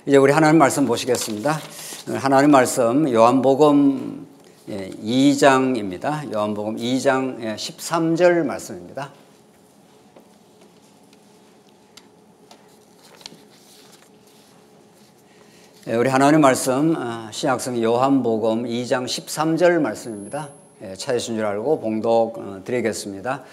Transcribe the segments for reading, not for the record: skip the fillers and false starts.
이제 우리 하나님 말씀 보시겠습니다. 하나님 말씀 요한복음 2장입니다. 요한복음 2장 13절 말씀입니다. 우리 하나님 말씀 신약성 요한복음 2장 13절 말씀입니다. 찾으신 줄 알고 봉독 드리겠습니다.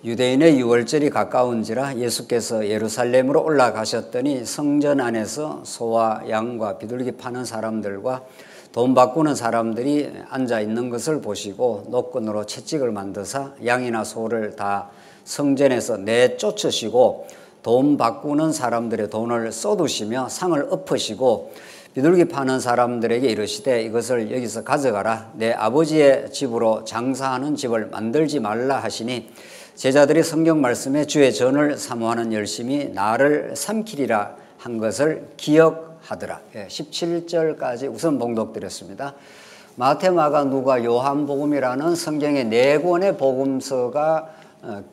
유대인의 유월절이 가까운지라 예수께서 예루살렘으로 올라가셨더니 성전 안에서 소와 양과 비둘기 파는 사람들과 돈 바꾸는 사람들이 앉아 있는 것을 보시고 노끈으로 채찍을 만드사 양이나 소를 다 성전에서 내쫓으시고 돈 바꾸는 사람들의 돈을 쏟으시며 상을 엎으시고 비둘기 파는 사람들에게 이르시되 이것을 여기서 가져가라. 내 아버지의 집으로 장사하는 집을 만들지 말라 하시니 제자들이 성경 말씀에 주의 전을 사모하는 열심히 나를 삼키리라 한 것을 기억하더라. 17절까지 우선 봉독드렸습니다. 마태, 마가, 누가, 요한복음이라는 성경의 4권의 복음서가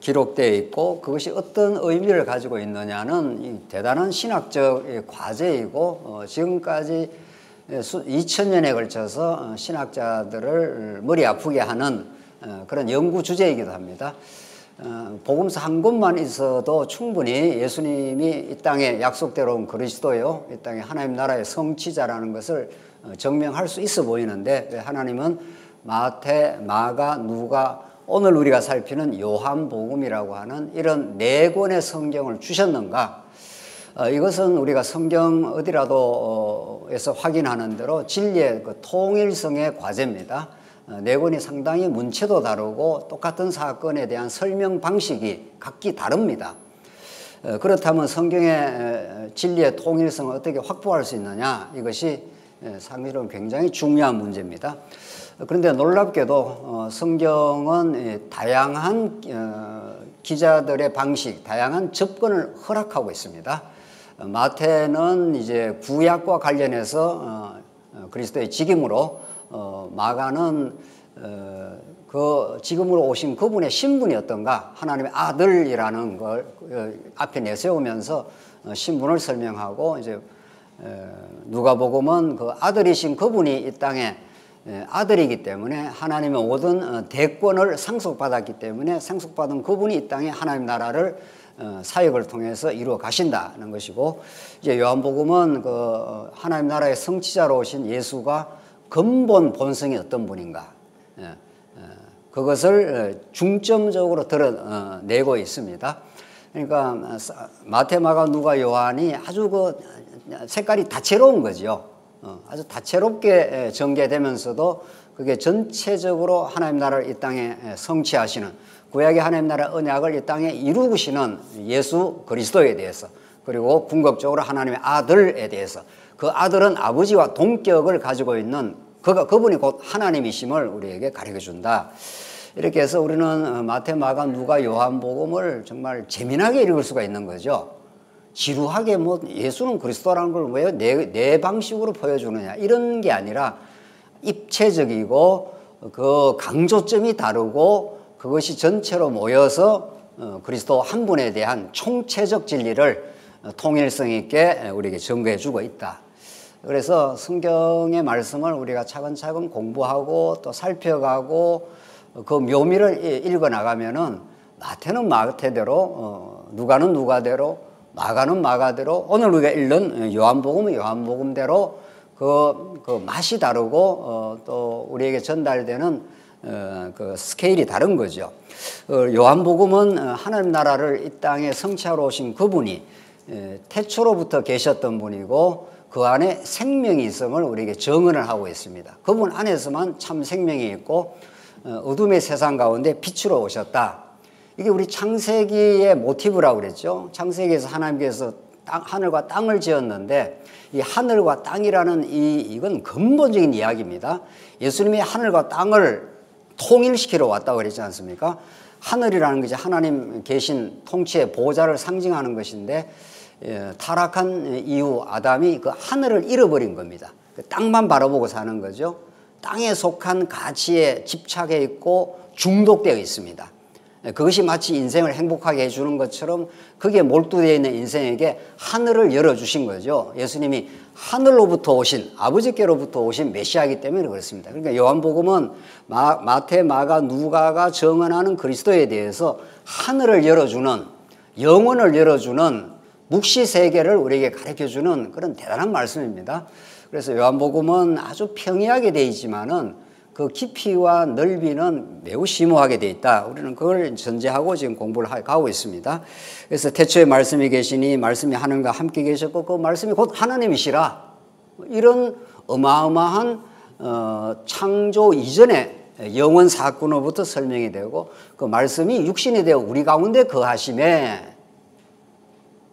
기록되어 있고 그것이 어떤 의미를 가지고 있느냐는 대단한 신학적 과제이고 지금까지 2000년에 걸쳐서 신학자들을 머리 아프게 하는 그런 연구 주제이기도 합니다. 복음서 한 권만 있어도 충분히 예수님이 이 땅에 약속대로 온 그리스도요, 이 땅에 하나님 나라의 성취자라는 것을 증명할 수 있어 보이는데 왜 하나님은 마태, 마가, 누가, 오늘 우리가 살피는 요한복음이라고 하는 이런 4권의 성경을 주셨는가? 이것은 우리가 성경 어디라도에서 확인하는 대로 진리의 그 통일성의 과제입니다. 4권이 상당히 문체도 다르고 똑같은 사건에 대한 설명 방식이 각기 다릅니다. 그렇다면 성경의 진리의 통일성을 어떻게 확보할 수 있느냐? 이것이 상대적으로 굉장히 중요한 문제입니다. 그런데 놀랍게도 성경은 다양한 기자들의 방식, 다양한 접근을 허락하고 있습니다. 마태는 이제 구약과 관련해서 그리스도의 직임으로, 마가는 그 직임으로 오신 그분의 신분이 어떤가, 하나님의 아들이라는 걸 앞에 내세우면서 신분을 설명하고, 이제 누가복음은 그 아들이신 그분이 이 땅에 아들이기 때문에 하나님의 모든 대권을 상속받았기 때문에 상속받은 그분이 이 땅에 하나님 나라를 사역을 통해서 이루어 가신다는 것이고, 이제 요한복음은 그 하나님 나라의 성취자로 오신 예수가 근본 본성이 어떤 분인가, 그것을 중점적으로 드러내고 있습니다. 그러니까 마태, 마가, 누가, 요한이 아주 그 색깔이 다채로운 거죠. 아주 다채롭게 전개되면서도 그게 전체적으로 하나님 나라를 이 땅에 성취하시는, 구약의 하나님 나라 언약을 이 땅에 이루시는 예수 그리스도에 대해서, 그리고 궁극적으로 하나님의 아들에 대해서, 그 아들은 아버지와 동격을 가지고 있는 그분이 곧 하나님이심을 우리에게 가르쳐준다. 이렇게 해서 우리는 마태, 마가, 누가, 요한복음을 정말 재미나게 읽을 수가 있는 거죠. 지루하게 뭐 예수는 그리스도라는 걸 왜 내 방식으로 보여주느냐, 이런 게 아니라 입체적이고 그 강조점이 다르고 그것이 전체로 모여서 그리스도 한 분에 대한 총체적 진리를 통일성 있게 우리에게 증거해 주고 있다. 그래서 성경의 말씀을 우리가 차근차근 공부하고 또 살펴가고 그 묘미를 읽어 나가면은 마태는 마태대로, 누가는 누가대로, 마가는 마가대로, 오늘 우리가 읽는 요한복음은 요한복음대로 그 맛이 다르고 또 우리에게 전달되는 그 스케일이 다른 거죠. 요한복음은 하나님 나라를 이 땅에 성취하러 오신 그분이 태초로부터 계셨던 분이고 그 안에 생명이 있음을 우리에게 증언을 하고 있습니다. 그분 안에서만 참 생명이 있고 어둠의 세상 가운데 빛으로 오셨다. 이게 우리 창세기의 모티브라고 그랬죠. 창세기에서 하나님께서 하늘과 땅을 지었는데 이 하늘과 땅이라는 이건 근본적인 이야기입니다. 예수님이 하늘과 땅을 통일시키러 왔다고 그랬지 않습니까? 하늘이라는 것이 하나님 계신 통치의 보좌를 상징하는 것인데 타락한 이후 아담이 그 하늘을 잃어버린 겁니다. 땅만 바라보고 사는 거죠. 땅에 속한 가치에 집착해 있고 중독되어 있습니다. 그것이 마치 인생을 행복하게 해주는 것처럼 거기에 몰두되어 있는 인생에게 하늘을 열어주신 거죠. 예수님이 하늘로부터 오신, 아버지께로부터 오신 메시아이기 때문에 그렇습니다. 그러니까 요한복음은 마태, 마가, 누가가 증언하는 그리스도에 대해서 하늘을 열어주는, 영혼을 열어주는 묵시 세계를 우리에게 가르쳐주는 그런 대단한 말씀입니다. 그래서 요한복음은 아주 평이하게 되어 있지만은 그 깊이와 넓이는 매우 심오하게 되어 있다. 우리는 그걸 전제하고 지금 공부를 가고 있습니다. 그래서 태초에 말씀이 계시니 말씀이 하나님과 함께 계셨고 그 말씀이 곧 하나님이시라. 이런 어마어마한 창조 이전의 영원 사건으로부터 설명이 되고 그 말씀이 육신이 되어 우리 가운데 거하심에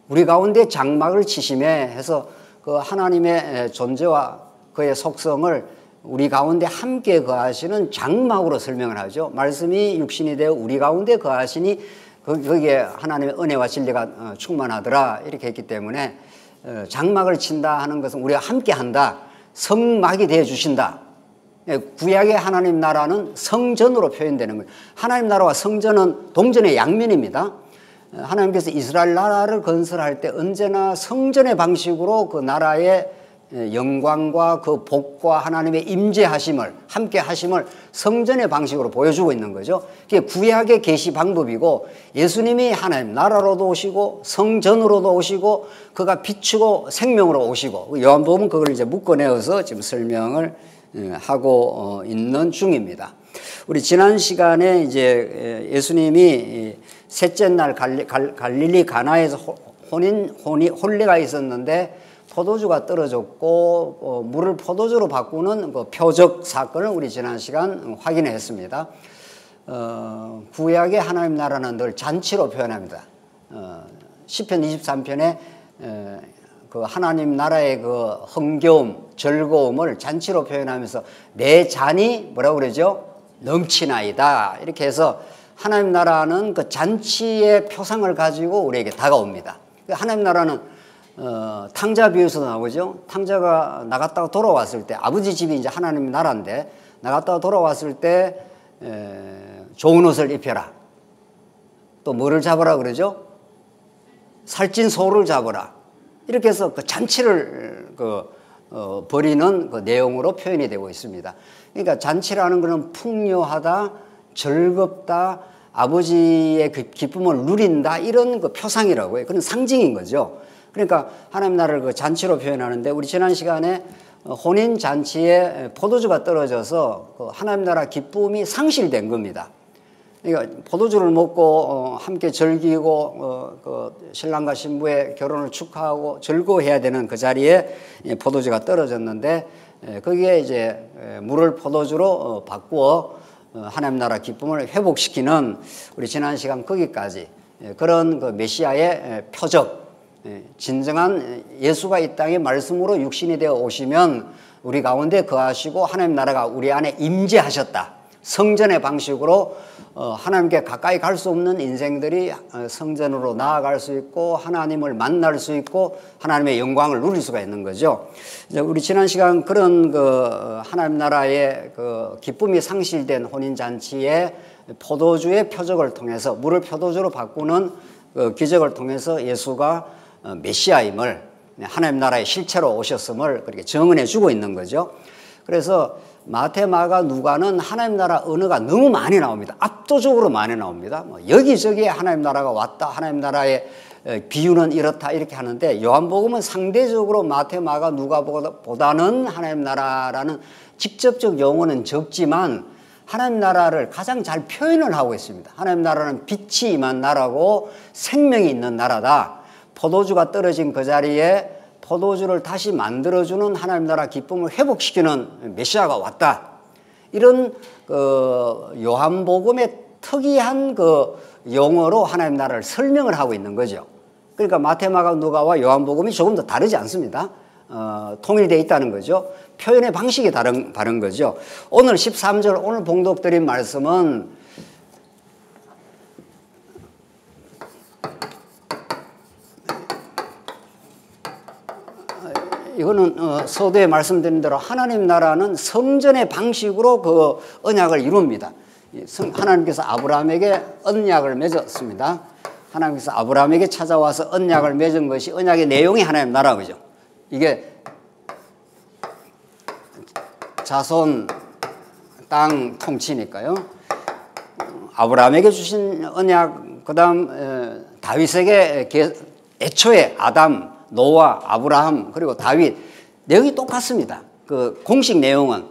우리 가운데 장막을 치심에 해서 그 하나님의 존재와 그의 속성을 우리 가운데 함께 거하시는 장막으로 설명을 하죠. 말씀이 육신이 되어 우리 가운데 거하시니 거기에 하나님의 은혜와 진리가 충만하더라 이렇게 했기 때문에 장막을 친다 하는 것은 우리가 함께 한다. 성막이 되어 주신다. 구약의 하나님 나라는 성전으로 표현되는 거예요. 하나님 나라와 성전은 동전의 양면입니다. 하나님께서 이스라엘 나라를 건설할 때 언제나 성전의 방식으로 그 나라의 영광과 그 복과 하나님의 임재하심을 함께 하심을 성전의 방식으로 보여주고 있는 거죠. 그게 구약의 계시 방법이고 예수님이 하나님 나라로도 오시고 성전으로도 오시고 그가 비추고 생명으로 오시고 요한복음은 그걸 이제 묶어내어서 지금 설명을 하고 있는 중입니다. 우리 지난 시간에 이제 예수님이 셋째 날 갈릴리 가나에서 혼례가 있었는데 포도주가 떨어졌고 물을 포도주로 바꾸는 그 표적 사건을 우리 지난 시간 확인했습니다. 구약의 하나님 나라는 늘 잔치로 표현합니다. 시편 23편에 그 하나님 나라의 그 흥겨움, 즐거움을 잔치로 표현하면서 내 잔이 뭐라고 그러죠? 넘치나이다. 이렇게 해서 하나님 나라는 그 잔치의 표상을 가지고 우리에게 다가옵니다. 하나님 나라는 탕자 비유에서도 나오죠. 탕자가 나갔다가 돌아왔을 때 아버지 집이 이제 하나님 나라인데 나갔다가 돌아왔을 때 좋은 옷을 입혀라. 또 뭐를 잡아라 그러죠? 살찐 소를 잡아라. 이렇게 해서 그 잔치를 벌이는 그 내용으로 표현이 되고 있습니다. 그러니까 잔치라는 것은 풍요하다, 즐겁다, 아버지의 그 기쁨을 누린다 이런 그 표상이라고 해요. 그런 상징인 거죠. 그러니까 하나님 나라를 그 잔치로 표현하는데 우리 지난 시간에 혼인 잔치에 포도주가 떨어져서 그 하나님 나라 기쁨이 상실된 겁니다. 그러니까 포도주를 먹고 함께 즐기고 그 신랑과 신부의 결혼을 축하하고 즐거워해야 되는 그 자리에 포도주가 떨어졌는데 거기에 이제 물을 포도주로 바꾸어 하나님 나라 기쁨을 회복시키는 우리 지난 시간 거기까지 그런 그 메시아의 표적 진정한 예수가 이 땅에 말씀으로 육신이 되어 오시면 우리 가운데 거하시고 하나님 나라가 우리 안에 임재하셨다. 성전의 방식으로 하나님께 가까이 갈 수 없는 인생들이 성전으로 나아갈 수 있고 하나님을 만날 수 있고 하나님의 영광을 누릴 수가 있는 거죠. 이제 우리 지난 시간 그런 그 하나님 나라의 그 기쁨이 상실된 혼인 잔치의 포도주의 표적을 통해서 물을 포도주로 바꾸는 그 기적을 통해서 예수가 메시아임을 하나님 나라의 실체로 오셨음을 그렇게 증언해 주고 있는 거죠. 그래서 마태, 마가, 누가는 하나님 나라 언어가 너무 많이 나옵니다. 압도적으로 많이 나옵니다. 여기저기에 하나님 나라가 왔다, 하나님 나라의 비유는 이렇다 이렇게 하는데 요한복음은 상대적으로 마태, 마가, 누가보다는 하나님 나라라는 직접적 용어는 적지만 하나님 나라를 가장 잘 표현을 하고 있습니다. 하나님 나라는 빛이 임한 나라고 생명이 있는 나라다. 포도주가 떨어진 그 자리에 포도주를 다시 만들어주는 하나님 나라 기쁨을 회복시키는 메시아가 왔다. 이런 요한복음의 특이한 그 용어로 하나님 나라를 설명을 하고 있는 거죠. 그러니까 마태, 마가, 누가와 요한복음이 조금 더 다르지 않습니다. 통일되어 있다는 거죠. 표현의 방식이 다른 거죠. 오늘 13절 오늘 봉독드린 말씀은 이거는 서두에 말씀드린 대로 하나님 나라는 성전의 방식으로 그 언약을 이룹니다. 하나님께서 아브라함에게 언약을 맺었습니다. 하나님께서 아브라함에게 찾아와서 언약을 맺은 것이 언약의 내용이 하나님 나라 그죠. 이게 자손 땅 통치니까요. 아브라함에게 주신 언약, 그다음 다윗에게 애초에 아담, 노아, 아브라함 그리고 다윗 내용이 똑같습니다. 그 공식 내용은.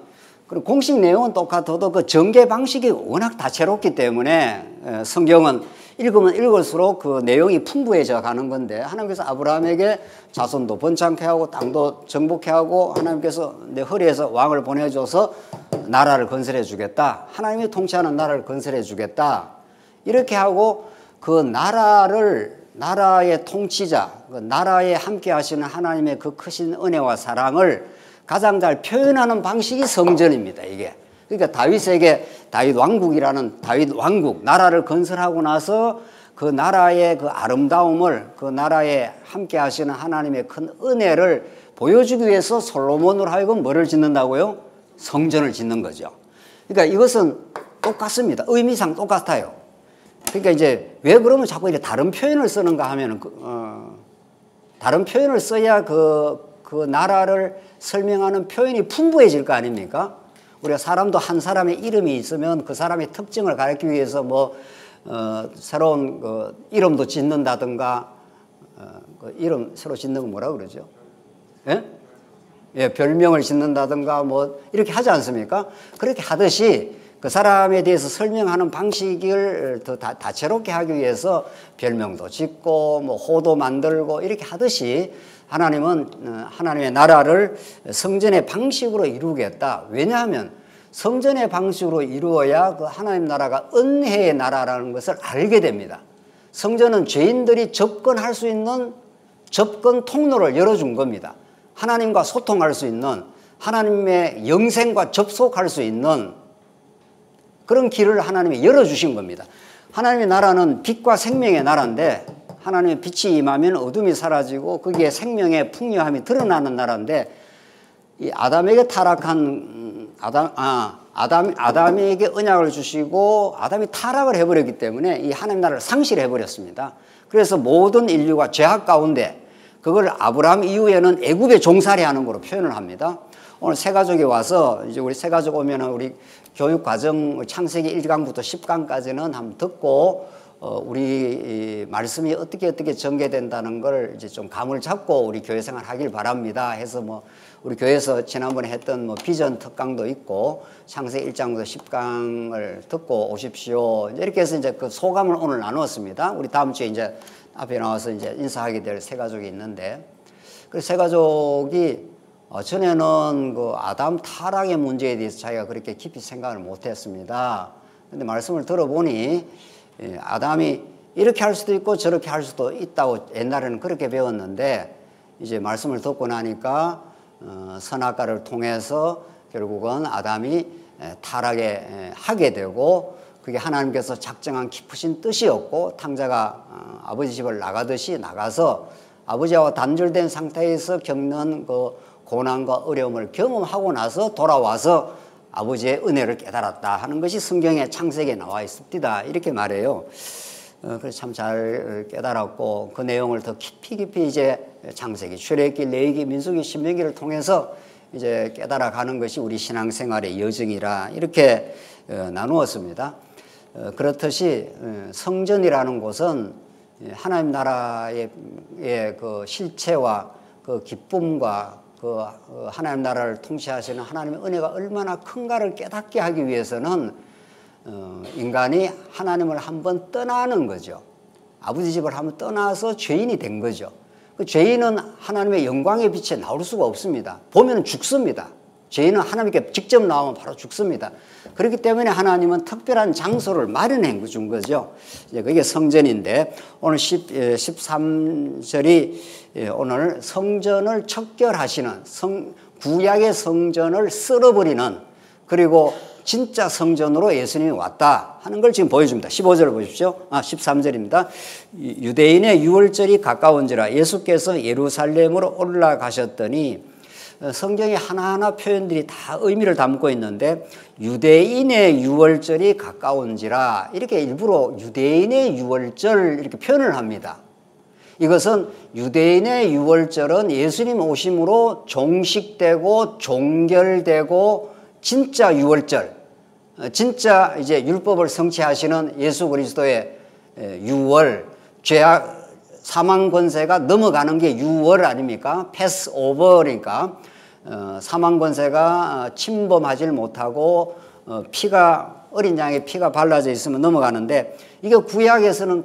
그리고 공식 내용은 똑같아도 그 전개 방식이 워낙 다채롭기 때문에 성경은 읽으면 읽을수록 그 내용이 풍부해져 가는 건데, 하나님께서 아브라함에게 자손도 번창케 하고 땅도 정복케 하고 하나님께서 내 허리에서 왕을 보내줘서 나라를 건설해 주겠다. 하나님이 통치하는 나라를 건설해 주겠다. 이렇게 하고 그 나라의 통치자, 그 나라에 함께 하시는 하나님의 그 크신 은혜와 사랑을 가장 잘 표현하는 방식이 성전입니다, 이게. 그러니까 다윗에게 다윗 왕국이라는 다윗 왕국, 나라를 건설하고 나서 그 나라의 그 아름다움을, 그 나라에 함께 하시는 하나님의 큰 은혜를 보여주기 위해서 솔로몬으로 하여금 뭐를 짓는다고요? 성전을 짓는 거죠. 그러니까 이것은 똑같습니다. 의미상 똑같아요. 그러니까 이제 왜 그러면 자꾸 이렇게 다른 표현을 쓰는가 하면은, 다른 표현을 써야 그 나라를 설명하는 표현이 풍부해질 거 아닙니까? 우리가 사람도 한 사람의 이름이 있으면 그 사람의 특징을 가리키기 위해서 뭐 새로운 이름도 짓는다든가, 그 이름 새로 짓는 거 뭐라 그러죠? 예? 예, 별명을 짓는다든가 뭐 이렇게 하지 않습니까? 그렇게 하듯이 그 사람에 대해서 설명하는 방식을 더 다채롭게 하기 위해서 별명도 짓고 뭐 호도 만들고 이렇게 하듯이 하나님은 하나님의 나라를 성전의 방식으로 이루겠다. 왜냐하면 성전의 방식으로 이루어야 그 하나님 나라가 은혜의 나라라는 것을 알게 됩니다. 성전은 죄인들이 접근할 수 있는 접근 통로를 열어준 겁니다. 하나님과 소통할 수 있는, 하나님의 영생과 접속할 수 있는 그런 길을 하나님이 열어주신 겁니다. 하나님의 나라는 빛과 생명의 나라인데, 하나님의 빛이 임하면 어둠이 사라지고 거기에 생명의 풍요함이 드러나는 나라인데, 이 아담에게 타락한 아담에게 언약을 주시고 아담이 타락을 해버렸기 때문에 이 하나님 나라를 상실해 버렸습니다. 그래서 모든 인류가 죄악 가운데, 그걸 아브라함 이후에는 애굽의 종살이하는 거로 표현을 합니다. 오늘 새 가족이 와서, 이제 우리 새 가족 오면은 우리 교육 과정 창세기 1강부터 10강까지는 한번 듣고 우리 말씀이 어떻게 전개된다는 걸 이제 좀 감을 잡고 우리 교회 생활 하길 바랍니다. 해서 뭐 우리 교회에서 지난번에 했던 뭐 비전 특강도 있고 창세기 1장부터 10강을 듣고 오십시오. 이렇게 해서 이제 그 소감을 오늘 나누었습니다. 우리 다음 주에 이제 앞에 나와서 이제 인사하게 될 새 가족이 있는데, 그 새 가족이 전에는 그 아담 타락의 문제에 대해서 자기가 그렇게 깊이 생각을 못 했습니다. 근데 말씀을 들어보니 아담이 이렇게 할 수도 있고 저렇게 할 수도 있다고 옛날에는 그렇게 배웠는데, 이제 말씀을 듣고 나니까 선악과를 통해서 결국은 아담이 타락에 하게 되고, 그게 하나님께서 작정한 깊으신 뜻이었고, 탕자가 아버지 집을 나가듯이 나가서 아버지와 단절된 상태에서 겪는 그 고난과 어려움을 경험하고 나서 돌아와서 아버지의 은혜를 깨달았다 하는 것이 성경의 창세기에 나와 있습니다. 이렇게 말해요. 그래서 참 잘 깨달았고, 그 내용을 더 깊이 이제 창세기, 출애굽기, 레위기, 민수기, 신명기를 통해서 이제 깨달아가는 것이 우리 신앙생활의 여정이라 이렇게 나누었습니다. 그렇듯이 성전이라는 곳은 하나님 나라의 그 실체와 그 기쁨과 그 하나님 나라를 통치하시는 하나님의 은혜가 얼마나 큰가를 깨닫게 하기 위해서는 인간이 하나님을 한번 떠나는 거죠. 아버지 집을 한번 떠나서 죄인이 된 거죠. 그 죄인은 하나님의 영광의 빛에 나올 수가 없습니다. 보면 죽습니다. 죄인은 하나님께 직접 나오면 바로 죽습니다. 그렇기 때문에 하나님은 특별한 장소를 마련해 준 거죠. 이제 그게 성전인데, 오늘 13절이 오늘 성전을 척결하시는, 구약의 성전을 쓸어버리는, 그리고 진짜 성전으로 예수님이 왔다 하는 걸 지금 보여줍니다. 15절을 보십시오. 13절입니다. 유대인의 유월절이 가까운지라 예수께서 예루살렘으로 올라가셨더니 성경의 하나하나 표현들이 다 의미를 담고 있는데 유대인의 유월절이 가까운지라 이렇게 일부러 유대인의 유월절 이렇게 표현을 합니다. 이것은 유대인의 유월절은 예수님 오심으로 종식되고 종결되고 진짜 유월절, 진짜 이제 율법을 성취하시는 예수 그리스도의 유월, 죄악 사망 권세가 넘어가는 게 유월 아닙니까? 패스오버니까 사망 권세가 침범하지 못하고 피가 어린 양의 피가 발라져 있으면 넘어가는데 이게 구약에서는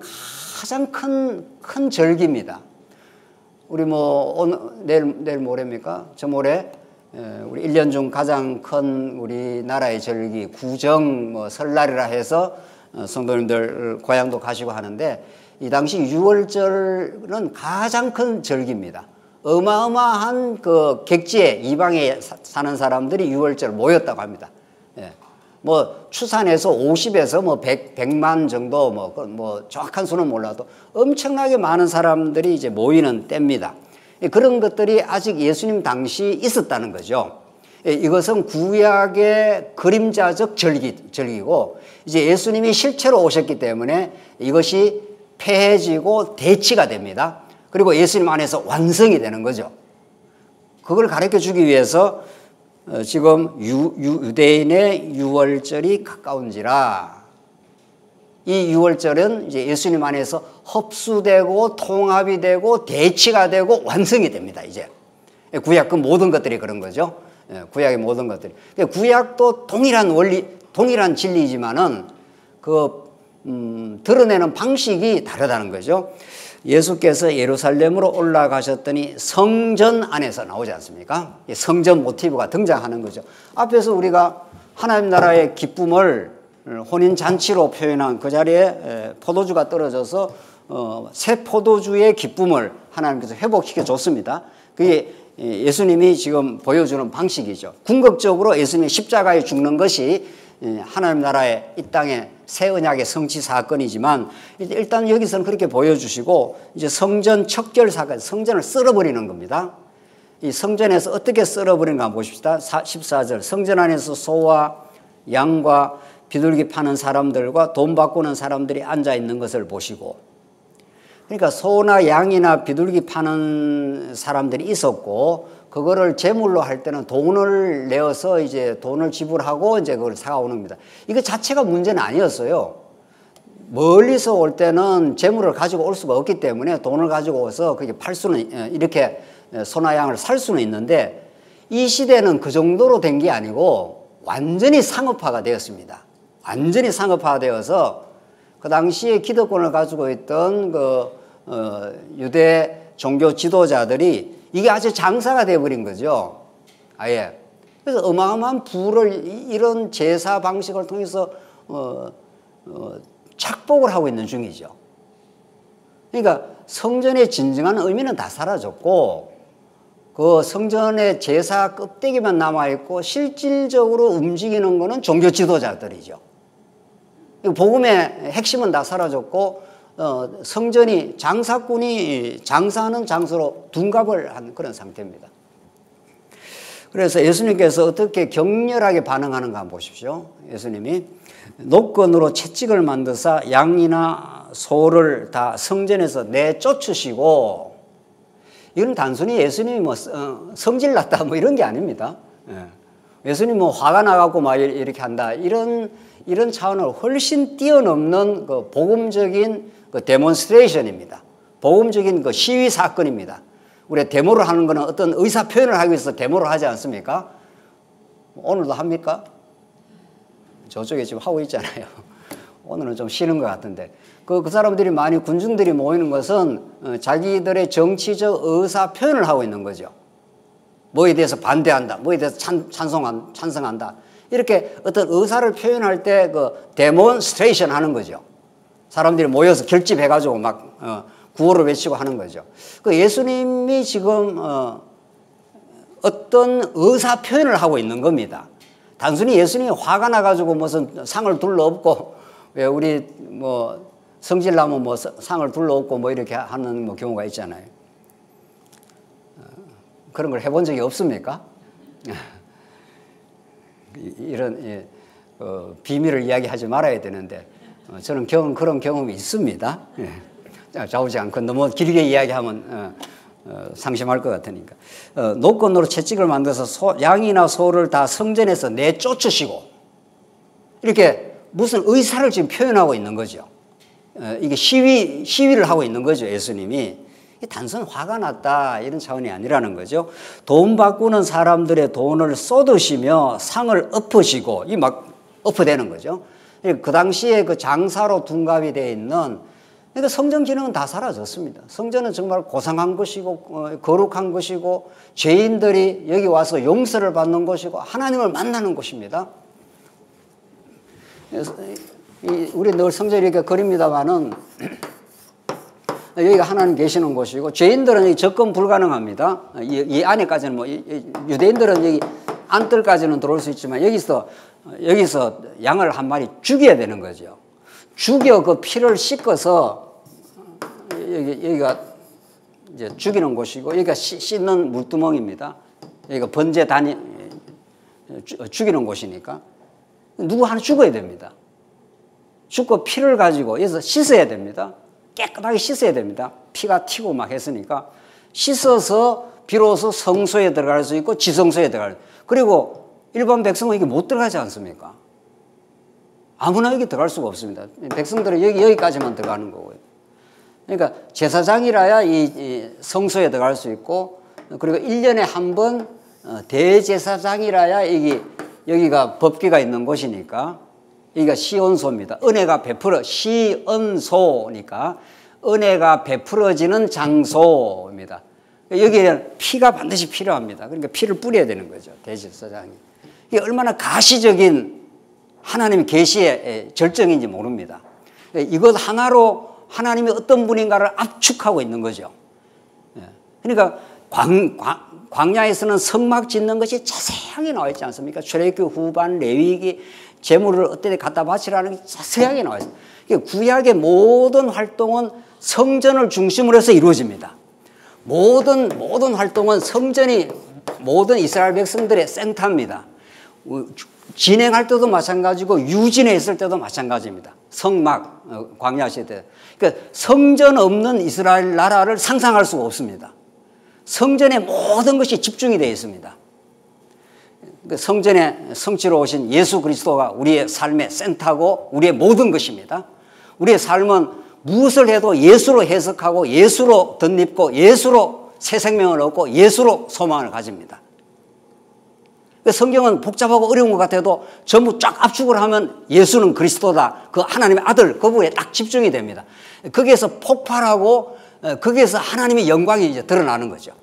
가장 큰 절기입니다. 우리 뭐 오늘 내일 모레입니까? 저 모레 우리 1년 중 가장 큰 우리나라의 절기 구정 뭐 설날이라 해서 성도님들 고향도 가시고 하는데 이 당시 유월절은 가장 큰 절기입니다. 어마어마한 그 객지에 이방에 사는 사람들이 유월절 모였다고 합니다. 예. 뭐 추산해서 50에서 뭐 100만 정도 뭐 정확한 수는 몰라도 엄청나게 많은 사람들이 이제 모이는 때입니다. 그런 것들이 아직 예수님 당시 있었다는 거죠. 이것은 구약의 그림자적 절기고 이제 예수님이 실체로 오셨기 때문에 이것이 폐해지고 대치가 됩니다. 그리고 예수님 안에서 완성이 되는 거죠. 그걸 가르쳐 주기 위해서 지금 유대인의 유월절이 가까운지라 이 유월절은 이제 예수님 안에서 흡수되고 통합이 되고 대치가 되고 완성이 됩니다. 이제 구약 그 모든 것들이 그런 거죠. 구약의 모든 것들이. 구약도 동일한 원리, 동일한 진리이지만은 드러내는 방식이 다르다는 거죠. 예수께서 예루살렘으로 올라가셨더니 성전 안에서 나오지 않습니까? 성전 모티브가 등장하는 거죠. 앞에서 우리가 하나님 나라의 기쁨을 혼인잔치로 표현한 그 자리에 포도주가 떨어져서 새 포도주의 기쁨을 하나님께서 회복시켜 줬습니다. 그게 예수님이 지금 보여주는 방식이죠. 궁극적으로 예수님이 십자가에 죽는 것이 하나님 나라의 이 땅의 새 언약의 성취 사건이지만 일단 여기서는 그렇게 보여주시고 이제 성전 척결 사건, 성전을 썰어버리는 겁니다. 이 성전에서 어떻게 썰어버리는가 한번 보십시다. 14절 성전 안에서 소와 양과 비둘기 파는 사람들과 돈 바꾸는 사람들이 앉아 있는 것을 보시고, 그러니까 소나 양이나 비둘기 파는 사람들이 있었고 그거를 제물로 할 때는 돈을 내어서 이제 돈을 지불하고 이제 그걸 사가오는 겁니다. 이거 자체가 문제는 아니었어요. 멀리서 올 때는 제물을 가지고 올 수가 없기 때문에 돈을 가지고 와서 그게 팔 수는 이렇게 소나 양을 살 수는 있는데 이 시대는 그 정도로 된 게 아니고 완전히 상업화가 되었습니다. 완전히 상업화되어서 그 당시에 기득권을 가지고 있던 유대 종교 지도자들이 이게 아주 장사가 되어버린 거죠. 아예. 그래서 어마어마한 부를 이런 제사 방식을 통해서 착복을 하고 있는 중이죠. 그러니까 성전의 진정한 의미는 다 사라졌고 그 성전의 제사 껍데기만 남아있고 실질적으로 움직이는 거는 종교 지도자들이죠. 복음의 핵심은 다 사라졌고 성전이 장사꾼이 장사하는 장소로 둔갑을 한 그런 상태입니다. 그래서 예수님께서 어떻게 격렬하게 반응하는가 한번 보십시오. 예수님이 노건으로 채찍을 만드사 양이나 소를 다 성전에서 내쫓으시고, 이건 단순히 예수님이 뭐 성질 났다 뭐 이런 게 아닙니다. 예수님 뭐 화가 나갖고 막 이렇게 한다 이런 차원을 훨씬 뛰어넘는 그 복음적인 그 데몬스트레이션입니다. 복음적인 그 시위 사건입니다. 우리가 데모를 하는 거는 어떤 의사 표현을 하기 위해서 데모를 하지 않습니까? 오늘도 합니까? 저쪽에 지금 하고 있잖아요. 오늘은 좀 쉬는 것 같은데. 그 사람들이 많이 군중들이 모이는 것은 자기들의 정치적 의사 표현을 하고 있는 거죠. 뭐에 대해서 반대한다. 뭐에 대해서 찬성한다. 이렇게 어떤 의사를 표현할 때 그 데몬스트레이션 하는 거죠. 사람들이 모여서 결집해가지고 막 구호를 외치고 하는 거죠. 그 예수님이 지금 어떤 의사 표현을 하고 있는 겁니다. 단순히 예수님이 화가 나가지고 무슨 상을 둘러엎고 왜 우리 뭐 성질나면 뭐 상을 둘러엎고 뭐 이렇게 하는 뭐 경우가 있잖아요. 그런 걸 해본 적이 없습니까? 이런 비밀을 이야기하지 말아야 되는데 저는 그런 경험이 있습니다. 좌우지 않고 너무 길게 이야기하면 상심할 것 같으니까. 노건으로 채찍을 만들어서 양이나 소를 다 성전에서 내쫓으시고, 이렇게 무슨 의사를 지금 표현하고 있는 거죠. 이게 시위를 하고 있는 거죠, 예수님이. 단순 화가 났다 이런 차원이 아니라는 거죠. 돈 바꾸는 사람들의 돈을 쏟으시며 상을 엎으시고, 이 막 엎어대는 거죠. 그 당시에 그 장사로 둔갑이 되어 있는, 그러니까 성전 기능은 다 사라졌습니다. 성전은 정말 고상한 것이고 거룩한 것이고 죄인들이 여기 와서 용서를 받는 곳이고 하나님을 만나는 곳입니다. 우리 늘 성전을 이렇게 그립니다만은 여기가 하나님 계시는 곳이고 죄인들은 여기 접근 불가능합니다. 이 안에까지는 뭐 유대인들은 여기 안뜰까지는 들어올 수 있지만 여기서 양을 한 마리 죽여야 되는 거죠. 죽여 그 피를 씻어서 여기가 이제 죽이는 곳이고 여기가 씻는 물두멍입니다. 여기가 번제 죽이는 곳이니까 누구 하나 죽어야 됩니다. 죽고 피를 가지고 여기서 씻어야 됩니다. 깨끗하게 씻어야 됩니다. 피가 튀고 막 했으니까 씻어서 비로소 성소에 들어갈 수 있고 지성소에 들어갈 수 있고, 그리고 일반 백성은 이게 못 들어가지 않습니까? 아무나 여기 들어갈 수가 없습니다. 백성들은 여기까지만 들어가는 거고요. 그러니까 제사장이라야 이 성소에 들어갈 수 있고, 그리고 1년에 한 번 대제사장이라야 여기가 법궤가 있는 곳이니까 여기가 시온소입니다. 은혜가 시온소니까 은혜가 베풀어지는 장소입니다. 여기에는 피가 반드시 필요합니다. 그러니까 피를 뿌려야 되는 거죠, 대제사장이. 이게 얼마나 가시적인 하나님의 계시의 절정인지 모릅니다. 이것 하나로 하나님이 어떤 분인가를 압축하고 있는 거죠. 그러니까 광야에서는 성막 짓는 것이 자세하게 나와 있지 않습니까? 출애굽기 후반 레위기 제물을 어떻게 갖다 바치라는 게 자세하게 나와 있습니다. 구약의 모든 활동은 성전을 중심으로 해서 이루어집니다. 모든 활동은 성전이 모든 이스라엘 백성들의 센터입니다. 진행할 때도 마찬가지고 유진해 있을 때도 마찬가지입니다. 성막 광야 시대. 그러니까 성전 없는 이스라엘 나라를 상상할 수가 없습니다. 성전에 모든 것이 집중이 되어 있습니다. 성전에 성취로 오신 예수 그리스도가 우리의 삶의 센터고 우리의 모든 것입니다. 우리의 삶은 무엇을 해도 예수로 해석하고 예수로 덧입고 예수로 새 생명을 얻고 예수로 소망을 가집니다. 성경은 복잡하고 어려운 것 같아도 전부 쫙 압축을 하면 예수는 그리스도다, 그 하나님의 아들, 그 부분에 딱 집중이 됩니다. 거기에서 폭발하고 거기에서 하나님의 영광이 이제 드러나는 거죠.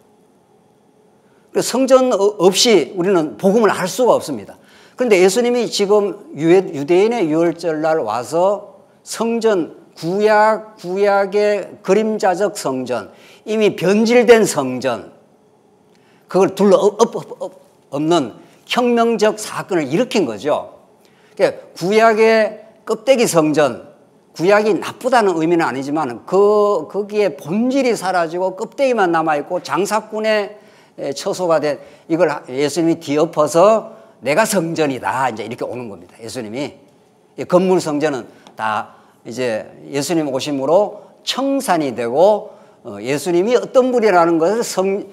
성전 없이 우리는 복음을 알 수가 없습니다. 그런데 예수님이 지금 유대인의 유월절날 와서 성전, 구약의 그림자적 성전, 이미 변질된 성전, 그걸 엎는 혁명적 사건을 일으킨 거죠. 그러니까 구약의 껍데기 성전, 구약이 나쁘다는 의미는 아니지만 거기에 본질이 사라지고 껍데기만 남아있고 장사꾼의 처소가 된 이걸 예수님이 뒤엎어서 내가 성전이다 이제 이렇게 오는 겁니다. 예수님이 건물 성전은 다 이제 예수님 오심으로 청산이 되고 예수님이 어떤 분이라는 것을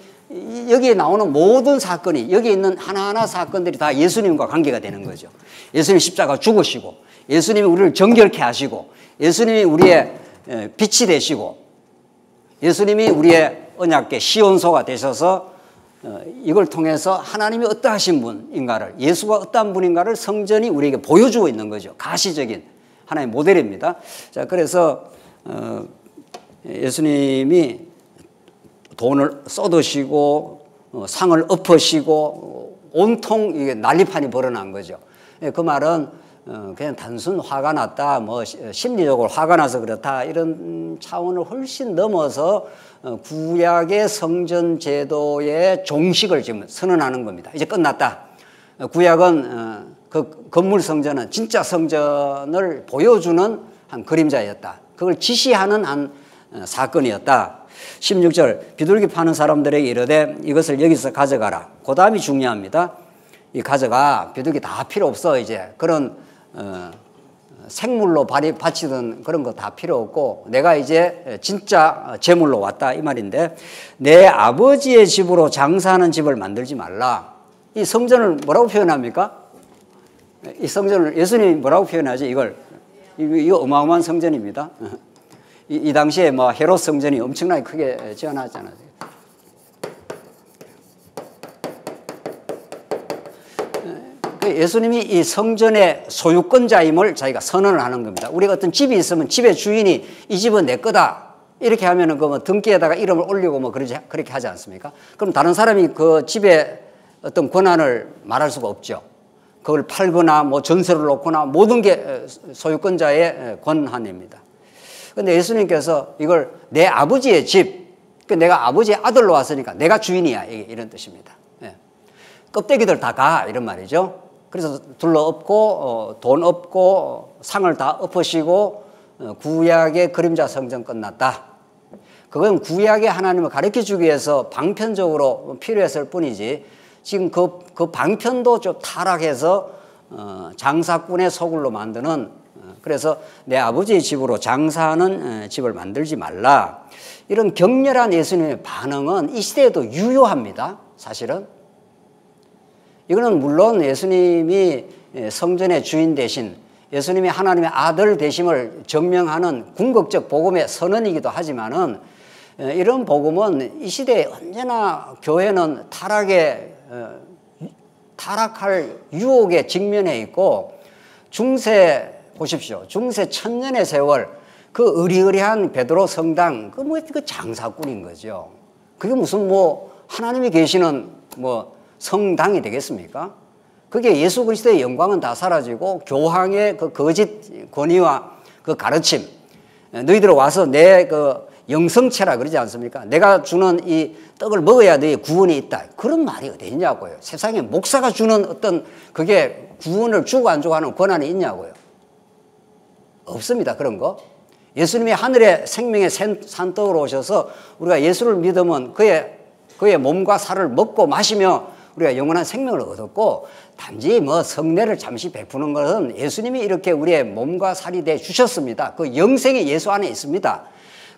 여기에 나오는 모든 사건이 여기 있는 하나하나 사건들이 다 예수님과 관계가 되는 거죠. 예수님 십자가 죽으시고 예수님이 우리를 정결케 하시고 예수님이 우리의 빛이 되시고 예수님이 우리의 언약궤 시온소가 되셔서 이걸 통해서 하나님이 어떠하신 분인가를 예수가 어떠한 분인가를 성전이 우리에게 보여주고 있는 거죠. 가시적인 하나의 모델입니다. 자, 그래서 예수님이 돈을 쏟으시고 상을 엎으시고 온통 이게 난리판이 벌어난 거죠. 그 말은 그냥 단순 화가 났다, 뭐 심리적으로 화가 나서 그렇다 이런 차원을 훨씬 넘어서 구약의 성전 제도의 종식을 지금 선언하는 겁니다. 이제 끝났다. 구약은 그 건물 성전은 진짜 성전을 보여주는 한 그림자였다. 그걸 지시하는 한 사건이었다. 16절 비둘기 파는 사람들에게 이르되 이것을 여기서 가져가라. 그 다음이 중요합니다. 이 가져가. 비둘기 다 필요 없어. 이제 그런 생물로 바치던 그런 거 다 필요 없고 내가 이제 진짜 제물로 왔다 이 말인데, 내 아버지의 집으로 장사하는 집을 만들지 말라. 이 성전을 뭐라고 표현합니까? 이 성전을 예수님이 뭐라고 표현하지? 이거 어마어마한 성전입니다. 이 당시에 뭐 헤롯 성전이 엄청나게 크게 지어놨잖아요. 예수님이 이 성전의 소유권자임을 자기가 선언을 하는 겁니다. 우리가 어떤 집이 있으면 집의 주인이 이 집은 내 거다 이렇게 하면은 그 뭐 등기에다가 이름을 올리고 뭐 그렇게 하지 않습니까? 그럼 다른 사람이 그 집의 어떤 권한을 말할 수가 없죠. 그걸 팔거나 뭐 전세를 놓거나 모든 게 소유권자의 권한입니다. 그런데 예수님께서 이걸 내 아버지의 집, 내가 아버지의 아들로 왔으니까 내가 주인이야 이런 뜻입니다. 껍데기들 다 가 이런 말이죠. 그래서 둘러엎고 돈 엎고 상을 다 엎으시고 구약의 그림자 성전 끝났다. 그건 구약의 하나님을 가르쳐주기 위해서 방편적으로 필요했을 뿐이지 지금 그 방편도 좀 타락해서 장사꾼의 소굴로 만드는, 그래서 내 아버지의 집으로 장사하는 집을 만들지 말라. 이런 격렬한 예수님의 반응은 이 시대에도 유효합니다. 사실은 이거는 물론 예수님이 성전의 주인 대신 예수님이 하나님의 아들 되심을 증명하는 궁극적 복음의 선언이기도 하지만은 이런 복음은 이 시대에 언제나 교회는 타락할 유혹에 직면해 있고, 중세 보십시오. 중세 천년의 세월 그 의리의리한 베드로 성당 그 장사꾼인 거죠. 그게 무슨 뭐 하나님이 계시는 뭐 성당이 되겠습니까? 그게 예수 그리스도의 영광은 다 사라지고 교황의 그 거짓 권위와 그 가르침, 너희들 와서 내 그 영성체라 그러지 않습니까? 내가 주는 이 떡을 먹어야 너희 구원이 있다. 그런 말이 어디 있냐고요. 세상에 목사가 주는 어떤 그게 구원을 주고 안 주고 하는 권한이 있냐고요. 없습니다. 그런 거. 예수님이 하늘의 생명의 산떡으로 오셔서 우리가 예수를 믿으면 그의 몸과 살을 먹고 마시며 우리가 영원한 생명을 얻었고, 단지 뭐 성례를 잠시 베푸는 것은 예수님이 이렇게 우리의 몸과 살이 돼 주셨습니다. 그 영생이 예수 안에 있습니다.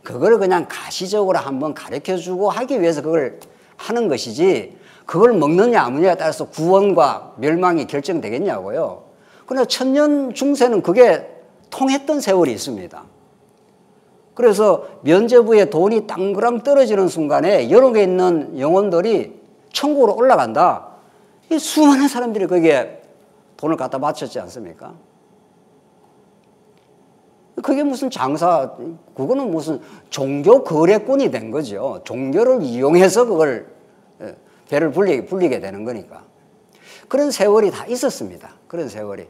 그걸 그냥 가시적으로 한번 가르쳐주고 하기 위해서 그걸 하는 것이지, 그걸 먹느냐 안 먹느냐에 따라서 구원과 멸망이 결정되겠냐고요. 그러나 천년 중세는 그게 통했던 세월이 있습니다. 그래서 면죄부에 돈이 땅그랑 떨어지는 순간에 여러 개 있는 영혼들이 천국으로 올라간다. 이 수많은 사람들이 거기에 돈을 갖다 바쳤지 않습니까? 그게 무슨 장사, 그거는 무슨 종교 거래꾼이 된 거죠. 종교를 이용해서 그걸 배를 불리게 되는 거니까. 그런 세월이 다 있었습니다. 그런 세월이.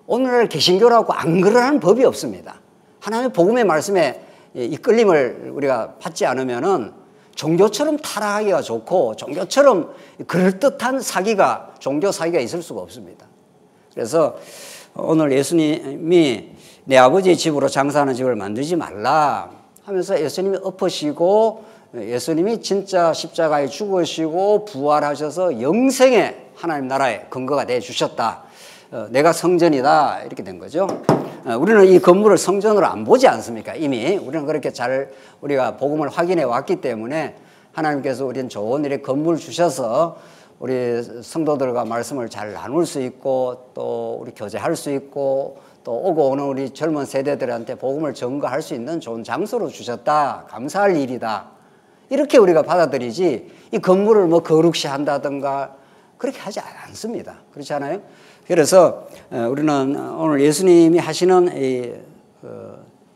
오늘날 개신교라고 안 그러라는 법이 없습니다. 하나님의 복음의 말씀에 이끌림을 우리가 받지 않으면은 종교처럼 타락하기가 좋고 종교처럼 그럴듯한 종교 사기가 있을 수가 없습니다. 그래서 오늘 예수님이 내 아버지의 집으로 장사하는 집을 만들지 말라 하면서 예수님이 엎으시고 예수님이 진짜 십자가에 죽으시고 부활하셔서 영생의 하나님 나라의 근거가 돼 주셨다. 내가 성전이다 이렇게 된 거죠. 우리는 이 건물을 성전으로 안 보지 않습니까? 이미 우리는 그렇게 우리가 복음을 확인해 왔기 때문에 하나님께서 우리는 좋은 이렇게 건물 주셔서 우리 성도들과 말씀을 잘 나눌 수 있고 또 우리 교제할 수 있고 또 오고 오는 우리 젊은 세대들한테 복음을 전가할 수 있는 좋은 장소로 주셨다. 감사할 일이다. 이렇게 우리가 받아들이지 이 건물을 뭐 거룩시 한다든가 그렇게 하지 않습니다. 그렇지 않아요? 그래서 우리는 오늘 예수님이 하시는 이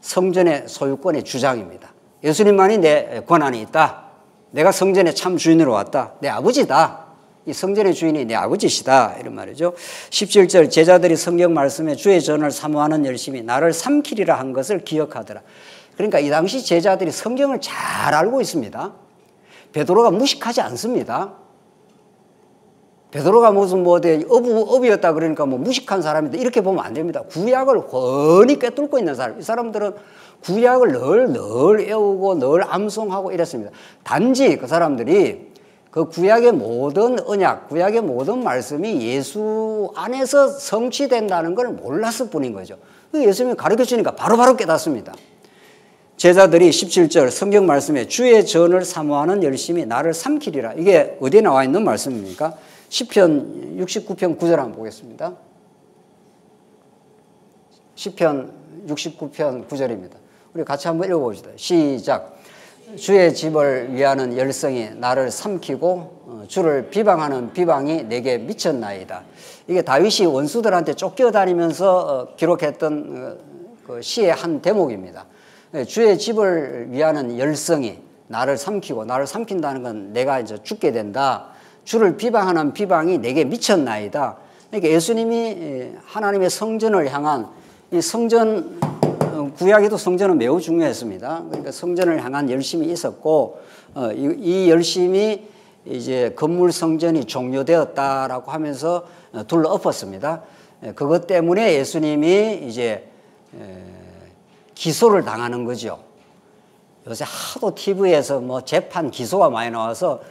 성전의 소유권의 주장입니다. 예수님만이 내 권한이 있다. 내가 성전의 참 주인으로 왔다. 내 아버지다. 이 성전의 주인이 내 아버지시다. 이런 말이죠. 17절 제자들이 성경 말씀에 주의 전을 사모하는 열심히 나를 삼키리라 한 것을 기억하더라. 그러니까 이 당시 제자들이 성경을 잘 알고 있습니다. 베드로가 무식하지 않습니다. 베드로가 무슨 뭐 어부였다 그러니까 뭐 무식한 사람이다 이렇게 보면 안 됩니다. 구약을 훤히 꿰뚫고 있는 사람. 이 사람들은 구약을 늘 외우고 늘 암송하고 이랬습니다. 단지 그 사람들이 그 구약의 모든 언약, 구약의 모든 말씀이 예수 안에서 성취된다는 걸 몰랐을 뿐인 거죠. 예수님이 가르쳐 주니까 바로바로 깨닫습니다. 제자들이 17절 성경 말씀에 주의 전을 사모하는 열심히 나를 삼키리라. 이게 어디에 나와 있는 말씀입니까? 시편 69편 9절 한번 보겠습니다. 시편 69편 9절입니다. 우리 같이 한번 읽어봅시다. 시작. 주의 집을 위하는 열성이 나를 삼키고 주를 비방하는 비방이 내게 미쳤나이다. 이게 다윗이 원수들한테 쫓겨다니면서 기록했던 그 시의 한 대목입니다. 주의 집을 위하는 열성이 나를 삼키고, 나를 삼킨다는 건 내가 이제 죽게 된다. 주를 비방하는 비방이 내게 미쳤나이다. 그러니까 예수님이 하나님의 성전을 향한 이 성전, 구약에도 성전은 매우 중요했습니다. 그러니까 성전을 향한 열심이 있었고, 이 열심이 이제 건물 성전이 종료되었다라고 하면서 둘러 엎었습니다. 그것 때문에 예수님이 이제 기소를 당하는 거죠. 요새 하도 TV에서 뭐 재판 기소가 많이 나와서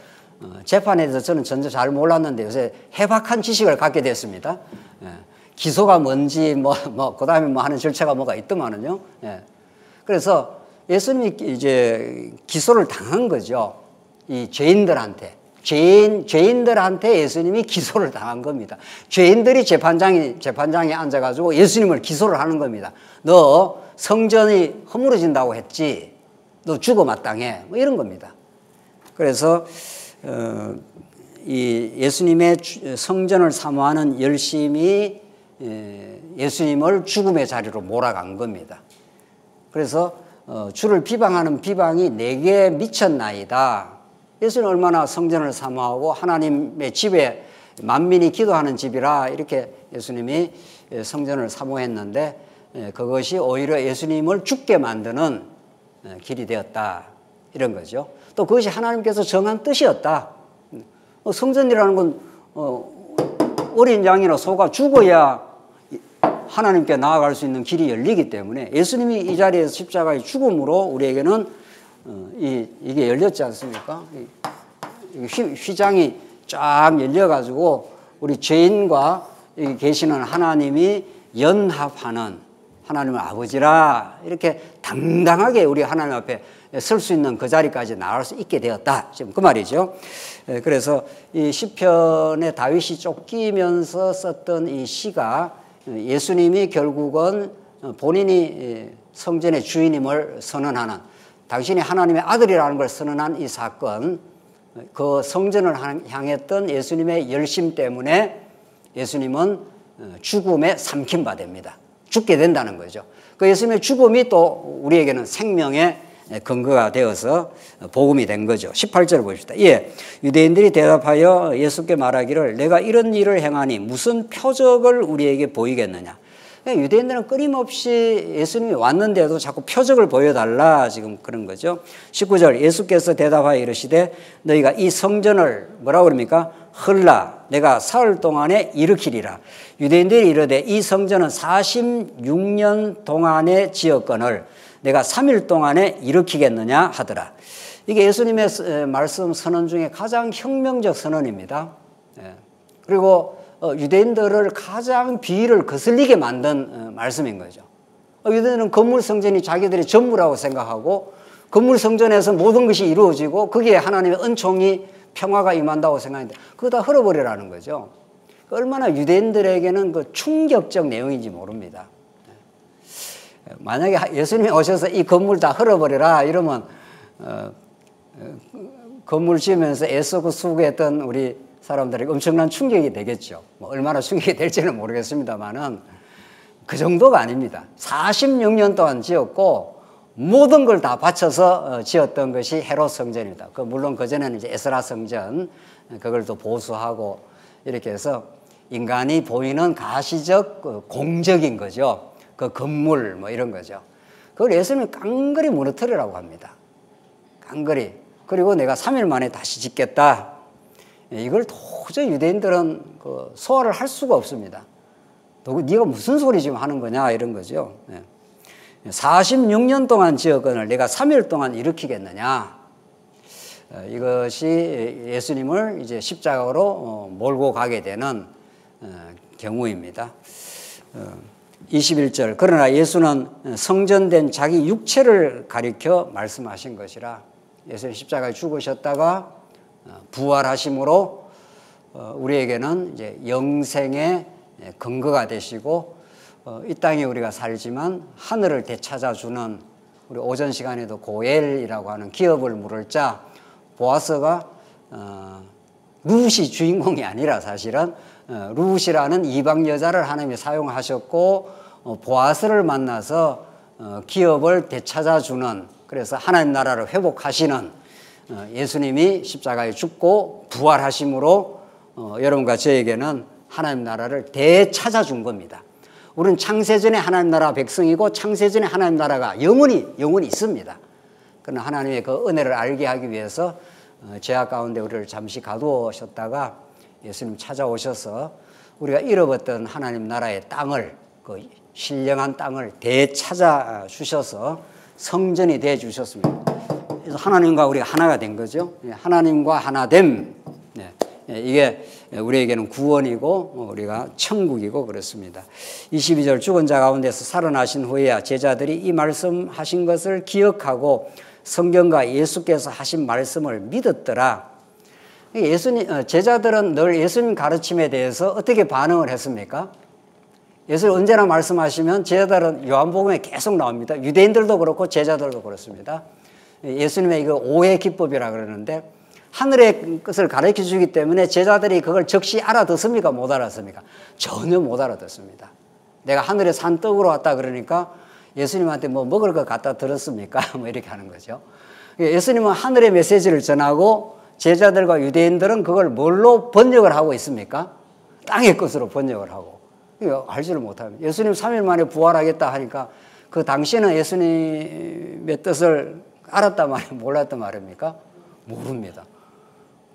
재판에 대해서 저는 전혀 잘 몰랐는데 요새 해박한 지식을 갖게 됐습니다. 기소가 뭔지 그 다음에 뭐 하는 절차가 뭐가 있더만은요. 그래서 예수님이 이제 기소를 당한 거죠. 이 죄인들한테. 죄인들한테 예수님이 기소를 당한 겁니다. 죄인들이 재판장에 앉아가지고 예수님을 기소를 하는 겁니다. 너 성전이 허물어진다고 했지. 너 죽어 마땅해. 뭐 이런 겁니다. 그래서 이 예수님의 성전을 사모하는 열심이 예수님을 죽음의 자리로 몰아간 겁니다. 그래서 주를 비방하는 비방이 내게 미쳤나이다. 예수는 얼마나 성전을 사모하고 하나님의 집에 만민이 기도하는 집이라 이렇게 예수님이 성전을 사모했는데 그것이 오히려 예수님을 죽게 만드는 길이 되었다. 이런 거죠. 또 그것이 하나님께서 정한 뜻이었다. 성전이라는 건 어린 양이나 소가 죽어야 하나님께 나아갈 수 있는 길이 열리기 때문에 예수님이 이 자리에서 십자가의 죽음으로 우리에게는 이게 열렸지 않습니까? 휘장이 쫙 열려가지고 우리 죄인과 여기 계시는 하나님이 연합하는 하나님의 아버지라 이렇게 당당하게 우리 하나님 앞에 설 수 있는 그 자리까지 나갈 수 있게 되었다. 지금 그 말이죠. 그래서 이 시편에 다윗이 쫓기면서 썼던 이 시가 예수님이 결국은 본인이 성전의 주인임을 선언하는 당신이 하나님의 아들이라는 걸 선언한 이 사건, 그 성전을 향했던 예수님의 열심 때문에 예수님은 죽음에 삼킴 받습니다. 죽게 된다는 거죠. 그 예수님의 죽음이 또 우리에게는 생명의 근거가 되어서 복음이 된 거죠. 18절 보십시다. 예, 유대인들이 대답하여 예수께 말하기를 내가 이런 일을 행하니 무슨 표적을 우리에게 보이겠느냐. 유대인들은 끊임없이 예수님이 왔는데도 자꾸 표적을 보여달라 지금 그런 거죠. 19절 예수께서 대답하여 이르시되 너희가 이 성전을 뭐라고 그럽니까? 헐라 내가 사흘 동안에 일으키리라. 유대인들이 이르되 이 성전은 46년 동안에 지었거늘 내가 3일 동안에 일으키겠느냐 하더라. 이게 예수님의 말씀 선언 중에 가장 혁명적 선언입니다. 그리고 유대인들을 가장 비위를 거슬리게 만든 말씀인 거죠. 유대인들은 건물 성전이 자기들의 전부라고 생각하고 건물 성전에서 모든 것이 이루어지고 거기에 하나님의 은총이 평화가 임한다고 생각하는데 그거 다 헐어버리라는 거죠. 얼마나 유대인들에게는 그 충격적 내용인지 모릅니다. 만약에 예수님이 오셔서 이 건물 다 헐어버려라 이러면 건물 지으면서 애쓰고 수고했던 우리 사람들에게 엄청난 충격이 되겠죠. 뭐 얼마나 충격이 될지는 모르겠습니다만은 그 정도가 아닙니다. 46년 동안 지었고 모든 걸 다 바쳐서 지었던 것이 헤롯 성전입니다. 물론 그전에는 이제 에스라 성전 그걸 또 보수하고 이렇게 해서 인간이 보이는 가시적 공적인 거죠. 그 건물 뭐 이런 거죠. 그걸 예수님이 깡그리 무너뜨리라고 합니다. 깡그리. 그리고 내가 3일 만에 다시 짓겠다. 이걸 도저히 유대인들은 소화를 할 수가 없습니다. 네가 무슨 소리 지금 하는 거냐 이런 거죠. 46년 동안 지어건을 내가 3일 동안 일으키겠느냐. 이것이 예수님을 이제 십자가로 몰고 가게 되는 경우입니다. 21절 그러나 예수는 성전된 자기 육체를 가리켜 말씀하신 것이라. 예수님 십자가에 죽으셨다가 부활하심으로 우리에게는 이제 영생의 근거가 되시고 이 땅에 우리가 살지만 하늘을 되찾아주는, 우리 오전 시간에도 고엘이라고 하는 기업을 물을 자 보아스가 룻이 주인공이 아니라 사실은 룻이라는 이방 여자를 하나님이 사용하셨고 보아스를 만나서 기업을 되찾아주는, 그래서 하나님 나라를 회복하시는 예수님이 십자가에 죽고 부활하심으로 여러분과 저에게는 하나님 나라를 되찾아준 겁니다. 우리는 창세전에 하나님 나라 백성이고 창세전에 하나님 나라가 영원히 있습니다. 그러나 하나님의 그 은혜를 알게 하기 위해서 죄악 가운데 우리를 잠시 가두셨다가 예수님 찾아오셔서 우리가 잃어버렸던 하나님 나라의 땅을, 그 신령한 땅을 되찾아 주셔서 성전이 되어 주셨습니다. 그래서 하나님과 우리가 하나가 된 거죠. 하나님과 하나됨. 이게 우리에게는 구원이고 우리가 천국이고 그렇습니다. 22절 죽은 자 가운데서 살아나신 후에야 제자들이 이 말씀하신 것을 기억하고 성경과 예수께서 하신 말씀을 믿었더라. 제자들은 늘 예수님 가르침에 대해서 어떻게 반응을 했습니까? 예수님 언제나 말씀하시면 제자들은 요한복음에 계속 나옵니다. 유대인들도 그렇고 제자들도 그렇습니다. 예수님의 이거 오해 기법이라 그러는데, 하늘의 것을 가르쳐 주기 때문에 제자들이 그걸 적시 알아듣습니까? 못 알아듣습니까? 전혀 못 알아듣습니다. 내가 하늘에 산 떡으로 왔다 그러니까 예수님한테 뭐 먹을 거 갖다 들었습니까? 뭐 이렇게 하는 거죠. 예수님은 하늘의 메시지를 전하고 제자들과 유대인들은 그걸 뭘로 번역을 하고 있습니까? 땅의 것으로 번역을 하고. 이거 알지를 못합니다. 예수님 3일 만에 부활하겠다 하니까 그 당시에는 예수님의 뜻을 알았단 말이에요? 몰랐단 말입니까? 모릅니다.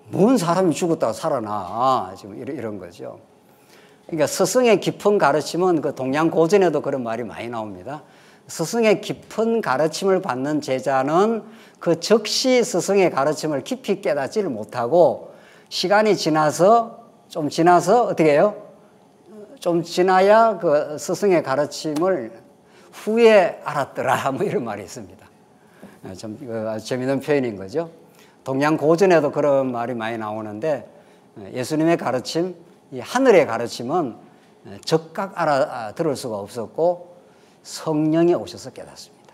뭔 사람이 죽었다가 살아나. 지금 이런 거죠. 그러니까 스승의 깊은 가르침은 그 동양고전에도 그런 말이 많이 나옵니다. 스승의 깊은 가르침을 받는 제자는 그 즉시 스승의 가르침을 깊이 깨닫지를 못하고 시간이 좀 지나서 어떻게 해요? 좀 지나야 그 스승의 가르침을 후에 알았더라. 뭐 이런 말이 있습니다. 좀 아주 재미있는 표현인 거죠. 동양고전에도 그런 말이 많이 나오는데 예수님의 가르침, 이 하늘의 가르침은 즉각 알아들을 수가 없었고 성령이 오셔서 깨닫습니다.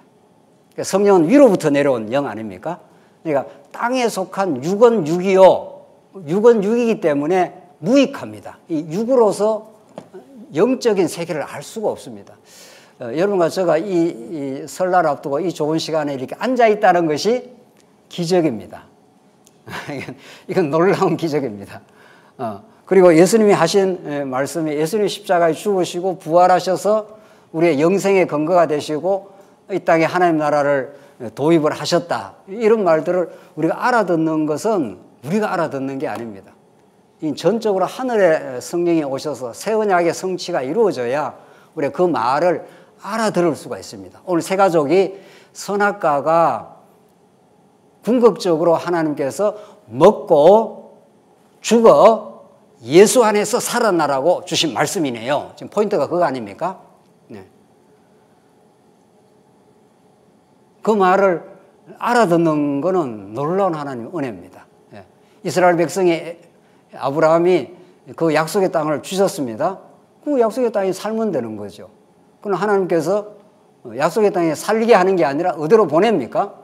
그러니까 성령은 위로부터 내려온 영 아닙니까? 그러니까 땅에 속한 육은 육이요. 육은 육이기 때문에 무익합니다. 이 육으로서 영적인 세계를 알 수가 없습니다. 여러분과 제가 이 설날 앞두고 이 좋은 시간에 이렇게 앉아있다는 것이 기적입니다. 이건 놀라운 기적입니다. 그리고 예수님이 하신 말씀이 예수님이 십자가에 죽으시고 부활하셔서 우리의 영생의 근거가 되시고 이 땅에 하나님 나라를 도입을 하셨다. 이런 말들을 우리가 알아듣는 것은 우리가 알아듣는 게 아닙니다. 전적으로 하늘의 성령이 오셔서 새 언약의 성취가 이루어져야 우리가 그 말을 알아들을 수가 있습니다. 오늘 세 가족이 선악과가 궁극적으로 하나님께서 먹고 죽어 예수 안에서 살아나라고 주신 말씀이네요. 지금 포인트가 그거 아닙니까? 네. 그 말을 알아듣는 것은 놀라운 하나님의 은혜입니다. 네. 이스라엘 백성이 아브라함이 그 약속의 땅을 주셨습니다. 그 약속의 땅에 살면 되는 거죠. 그럼 하나님께서 약속의 땅에 살게 하는 게 아니라 어디로 보냅니까?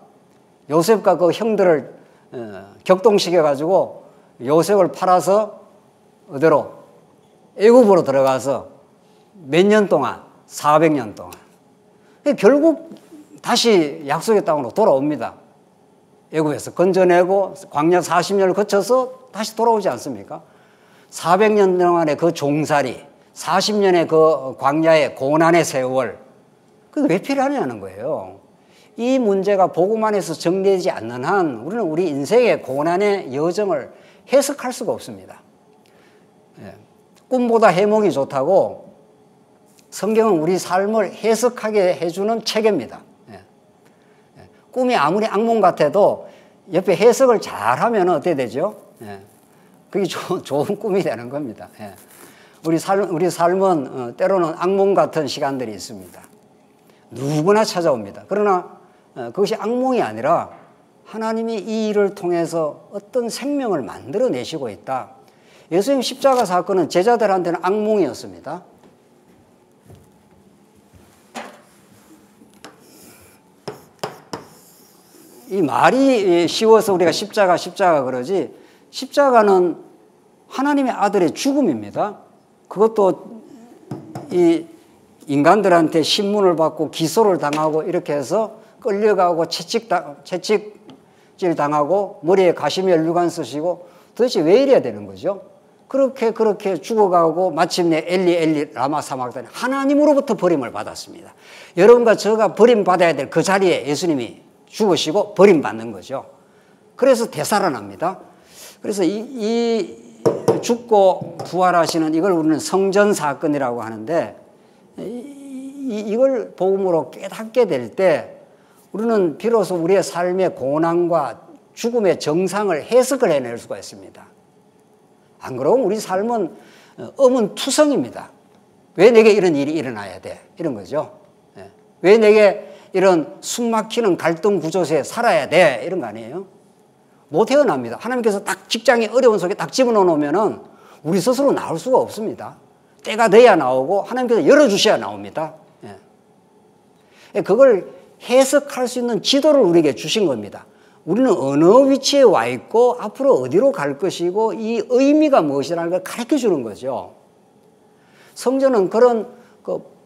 요셉과 그 형들을 격동시켜가지고 요셉을 팔아서 어디로? 애굽으로 들어가서 몇 년 동안? 400년 동안. 결국 다시 약속의 땅으로 돌아옵니다. 애굽에서 건져내고 광야 40년을 거쳐서 다시 돌아오지 않습니까? 400년 동안의 그 종살이, 40년의 그 광야의 고난의 세월, 그게 왜 필요하냐는 거예요. 이 문제가 복음 안에서 정리되지 않는 한 우리는 우리 인생의 고난의 여정을 해석할 수가 없습니다. 꿈보다 해몽이 좋다고 성경은 우리 삶을 해석하게 해주는 책입니다. 꿈이 아무리 악몽 같아도 옆에 해석을 잘하면 어떻게 되죠? 그게 좋은 꿈이 되는 겁니다. 우리 삶은 때로는 악몽 같은 시간들이 있습니다. 누구나 찾아옵니다. 그러나 그것이 악몽이 아니라 하나님이 이 일을 통해서 어떤 생명을 만들어내시고 있다. 예수님 십자가 사건은 제자들한테는 악몽이었습니다. 이 말이 쉬워서 우리가 십자가 그러지, 십자가는 하나님의 아들의 죽음입니다. 그것도 이 인간들한테 신문을 받고 기소를 당하고 이렇게 해서 끌려가고 채찍질 당하고 머리에 가시면류관 쓰시고 도대체 왜 이래야 되는 거죠? 그렇게 죽어가고 마침내 엘리 라마 사막단에 하나님으로부터 버림을 받았습니다. 여러분과 저가 버림받아야 될 그 자리에 예수님이 죽으시고 버림받는 거죠. 그래서 되살아납니다. 그래서 이 죽고 부활하시는 이걸 우리는 성전 사건이라고 하는데, 이걸 복음으로 깨닫게 될 때 우리는 비로소 우리의 삶의 고난과 죽음의 정상을 해석을 해낼 수가 있습니다. 안 그러면 우리 삶은 의문투성입니다. 왜 내게 이런 일이 일어나야 돼? 이런 거죠. 왜 내게 이런 숨막히는 갈등 구조세에 살아야 돼? 이런 거 아니에요? 못 태어납니다. 하나님께서 딱 직장이 어려운 속에 딱 집어넣어 놓으면은 우리 스스로 나올 수가 없습니다. 때가 돼야 나오고 하나님께서 열어주셔야 나옵니다. 그걸 해석할 수 있는 지도를 우리에게 주신 겁니다. 우리는 어느 위치에 와 있고 앞으로 어디로 갈 것이고 이 의미가 무엇이라는 걸 가르쳐 주는 거죠. 성전은 그런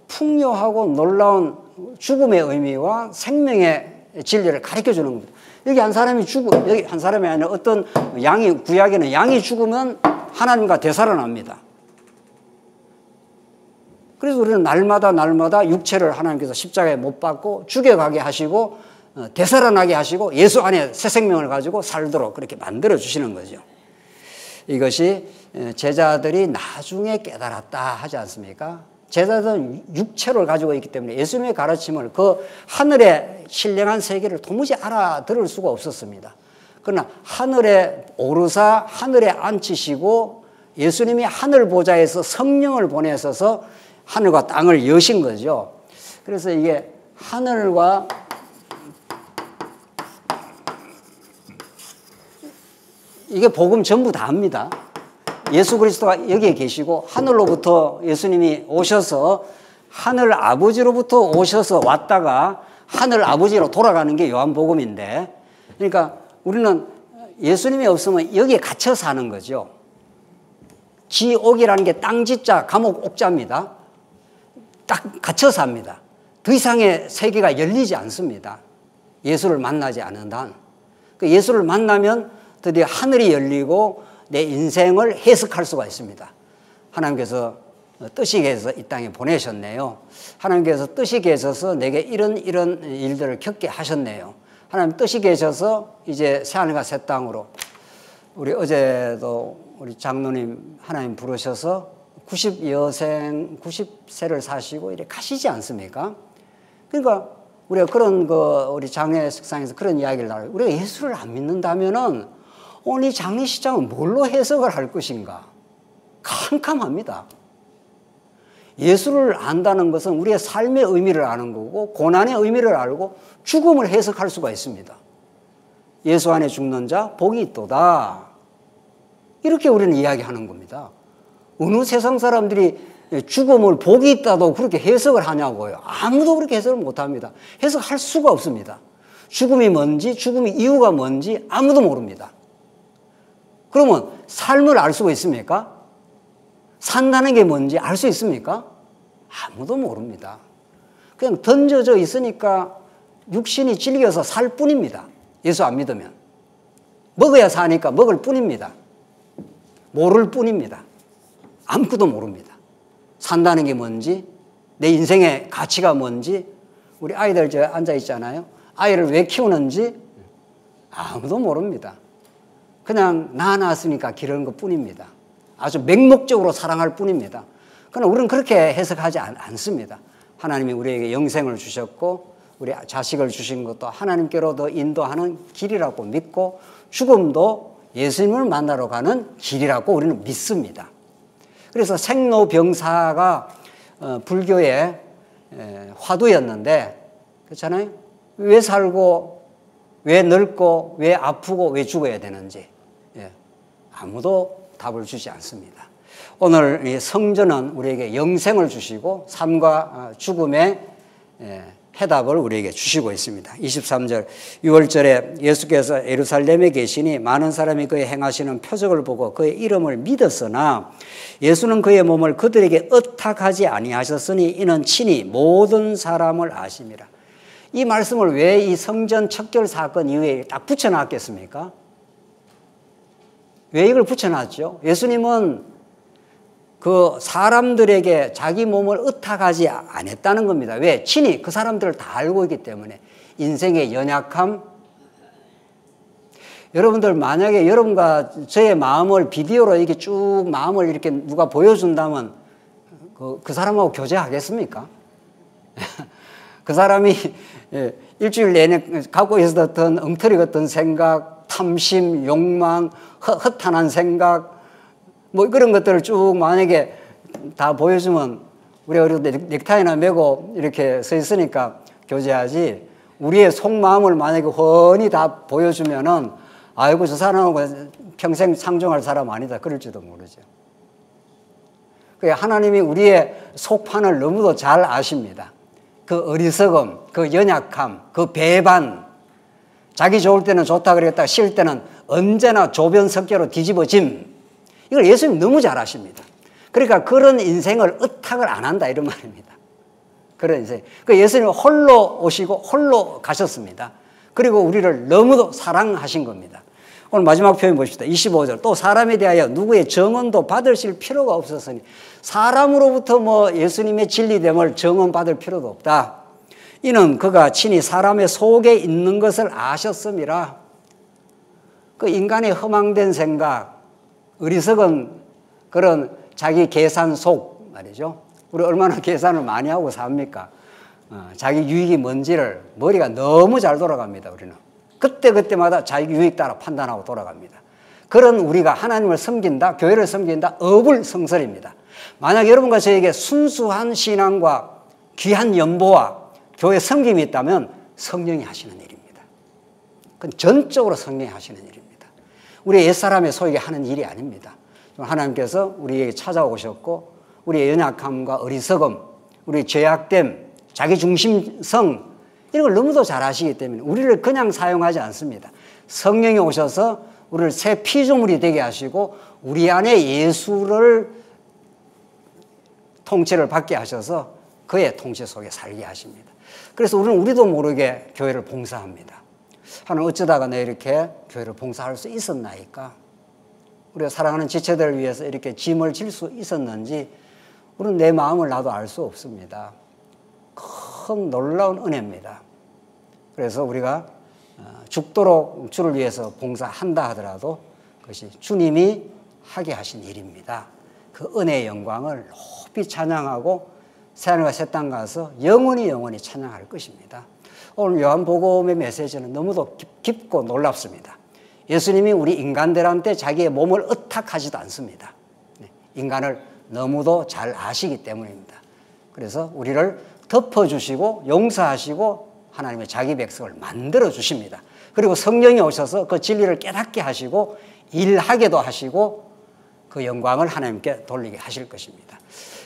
풍요하고 놀라운 죽음의 의미와 생명의 진리를 가르쳐 주는 겁니다. 여기 한 사람이 여기 한 사람이 아니라 어떤 양이, 구약에는 양이 죽으면 하나님과 되살아납니다. 그래서 우리는 날마다 육체를 하나님께서 십자가에 못 박고 죽여가게 하시고 되살아나게 하시고 예수 안에 새 생명을 가지고 살도록 그렇게 만들어 주시는 거죠. 이것이 제자들이 나중에 깨달았다 하지 않습니까? 제자들은 육체를 가지고 있기 때문에 예수님의 가르침을 그 하늘의 신령한 세계를 도무지 알아들을 수가 없었습니다. 그러나 하늘에 오르사 하늘에 앉히시고 예수님이 하늘 보좌에서 성령을 보내셔서 하늘과 땅을 여신 거죠. 그래서 이게 하늘과 이게 복음 전부 다 합니다. 예수 그리스도가 여기에 계시고 하늘로부터 예수님이 오셔서 하늘 아버지로부터 오셔서 왔다가 하늘 아버지로 돌아가는 게 요한복음인데, 그러니까 우리는 예수님이 없으면 여기에 갇혀 사는 거죠. 지옥이라는 게 땅지자 감옥 옥자입니다. 딱 갇혀 삽니다. 더 이상의 세계가 열리지 않습니다. 예수를 만나지 않은 한. 예수를 만나면 드디어 하늘이 열리고 내 인생을 해석할 수가 있습니다. 하나님께서 뜻이 계셔서 이 땅에 보내셨네요. 하나님께서 뜻이 계셔서 내게 이런 일들을 겪게 하셨네요. 하나님 뜻이 계셔서 이제 새하늘과 새 땅으로, 우리 어제도 우리 장로님 하나님 부르셔서 90세를 사시고 이렇게 가시지 않습니까? 그러니까 우리가 그런 우리 장례 식상에서 그런 이야기를 나눠요. 우리가 예수를 안 믿는다면은 오늘 이 장례식장은 뭘로 해석을 할 것인가? 캄캄합니다. 예수를 안다는 것은 우리의 삶의 의미를 아는 거고 고난의 의미를 알고 죽음을 해석할 수가 있습니다. 예수 안에 죽는 자 복이 있도다. 이렇게 우리는 이야기하는 겁니다. 어느 세상 사람들이 죽음을 복이 있다도 그렇게 해석을 하냐고요. 아무도 그렇게 해석을 못합니다. 해석할 수가 없습니다. 죽음이 뭔지, 죽음의 이유가 뭔지 아무도 모릅니다. 그러면 삶을 알 수가 있습니까? 산다는 게 뭔지 알 수 있습니까? 아무도 모릅니다. 그냥 던져져 있으니까 육신이 질겨서 살 뿐입니다. 예수 안 믿으면. 먹어야 사니까 먹을 뿐입니다. 모를 뿐입니다. 아무것도 모릅니다. 산다는 게 뭔지, 내 인생의 가치가 뭔지, 우리 아이들 저 앉아 있잖아요. 아이를 왜 키우는지 아무도 모릅니다. 그냥 낳았으니까 기르는 것 뿐입니다. 아주 맹목적으로 사랑할 뿐입니다. 그러나 우리는 그렇게 해석하지 않습니다. 하나님이 우리에게 영생을 주셨고 우리 자식을 주신 것도 하나님께로 더 인도하는 길이라고 믿고 죽음도 예수님을 만나러 가는 길이라고 우리는 믿습니다. 그래서 생로병사가 불교의 화두였는데 그렇잖아요. 왜 살고 왜 늙고 왜 아프고 왜 죽어야 되는지 아무도 답을 주지 않습니다. 오늘 이 성전은 우리에게 영생을 주시고 삶과 죽음의 해답을 우리에게 주시고 있습니다. 23절 6월절에 예수께서 예루살렘에 계시니 많은 사람이 그의 행하시는 표적을 보고 그의 이름을 믿었으나 예수는 그의 몸을 그들에게 의탁하지 아니하셨으니 이는 친히 모든 사람을 아심이라. 이 말씀을 왜 이 성전 척결 사건 이후에 딱 붙여놨겠습니까? 왜 이걸 붙여놨죠? 예수님은 그 사람들에게 자기 몸을 의탁하지 않았다는 겁니다. 왜? 친히 그 사람들을 다 알고 있기 때문에. 인생의 연약함. 여러분들 만약에 여러분과 저의 마음을 비디오로 이렇게 쭉 마음을 이렇게 누가 보여준다면 그 사람하고 교제하겠습니까? 그 사람이 일주일 내내 갖고 있었던 엉터리 같은 생각, 탐심, 욕망, 허탄한 생각 뭐 그런 것들을 쭉 만약에 다 보여주면 우리가 넥타이나 메고 이렇게 서 있으니까 교제하지 우리의 속마음을 만약에 훤히 다 보여주면은 아이고 저 사람하고 평생 상종할 사람 아니다 그럴지도 모르죠. 하나님이 우리의 속판을 너무도 잘 아십니다. 그 어리석음, 그 연약함, 그 배반 자기 좋을 때는 좋다 그랬다가 싫을 때는 언제나 조변석계로 뒤집어짐 이걸 예수님 너무 잘 아십니다. 그러니까 그런 인생을 의탁을 안 한다 이런 말입니다. 그런 인생. 예수님 홀로 오시고 홀로 가셨습니다. 그리고 우리를 너무도 사랑하신 겁니다. 오늘 마지막 표현 보십시다. 25절. 또 사람에 대하여 누구의 정언도 받으실 필요가 없었으니 사람으로부터 뭐 예수님의 진리됨을 정언받을 필요도 없다. 이는 그가 친히 사람의 속에 있는 것을 아셨음이라. 그 인간의 허망된 생각 어리석은 그런 자기 계산 속 말이죠. 우리 얼마나 계산을 많이 하고 삽니까? 자기 유익이 뭔지를 머리가 너무 잘 돌아갑니다. 우리는 그때마다 자기 유익 따라 판단하고 돌아갑니다. 그런 우리가 하나님을 섬긴다, 교회를 섬긴다, 어불성설입니다. 만약 여러분과 저에게 순수한 신앙과 귀한 연보와 교회 섬김이 있다면 성령이 하시는 일입니다. 그건 전적으로 성령이 하시는 일입니다. 우리 옛사람의 소에게 하는 일이 아닙니다. 하나님께서 우리에게 찾아오셨고 우리의 연약함과 어리석음, 우리의 죄악됨, 자기중심성 이런 걸 너무도 잘 아시기 때문에 우리를 그냥 사용하지 않습니다. 성령이 오셔서 우리를 새 피조물이 되게 하시고 우리 안에 예수를 통치를 받게 하셔서 그의 통치 속에 살게 하십니다. 그래서 우리도 모르게 교회를 봉사합니다. 하나님 어쩌다가 내 이렇게 교회를 봉사할 수 있었나이까? 우리가 사랑하는 지체들을 위해서 이렇게 짐을 질 수 있었는지 우리는 내 마음을 나도 알 수 없습니다. 큰 놀라운 은혜입니다. 그래서 우리가 죽도록 주를 위해서 봉사한다 하더라도 그것이 주님이 하게 하신 일입니다. 그 은혜의 영광을 높이 찬양하고 새하늘과 새 땅 가서 영원히 찬양할 것입니다. 오늘 요한복음의 메시지는 너무도 깊고 놀랍습니다. 예수님이 우리 인간들한테 자기의 몸을 의탁하지도 않습니다. 인간을 너무도 잘 아시기 때문입니다. 그래서 우리를 덮어주시고 용서하시고 하나님의 자기 백성을 만들어 주십니다. 그리고 성령이 오셔서 그 진리를 깨닫게 하시고 일하게도 하시고 그 영광을 하나님께 돌리게 하실 것입니다.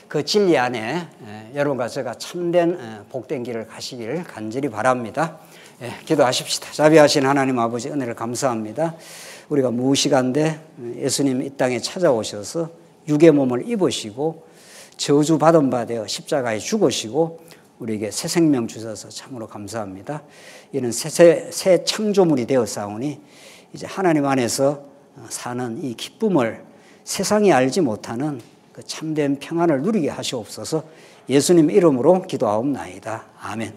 그 진리 안에 여러분과 제가 참된 복된 길을 가시기를 간절히 바랍니다. 기도하십시다. 자비하신 하나님 아버지 은혜를 감사합니다. 우리가 무시간데 예수님 이 땅에 찾아오셔서 육의 몸을 입으시고 저주받은 바 되어 십자가에 죽으시고 우리에게 새 생명 주셔서 참으로 감사합니다. 이는 새 창조물이 되었사오니 이제 하나님 안에서 사는 이 기쁨을 세상이 알지 못하는 그 참된 평안을 누리게 하시옵소서. 예수님 이름으로 기도하옵나이다. 아멘.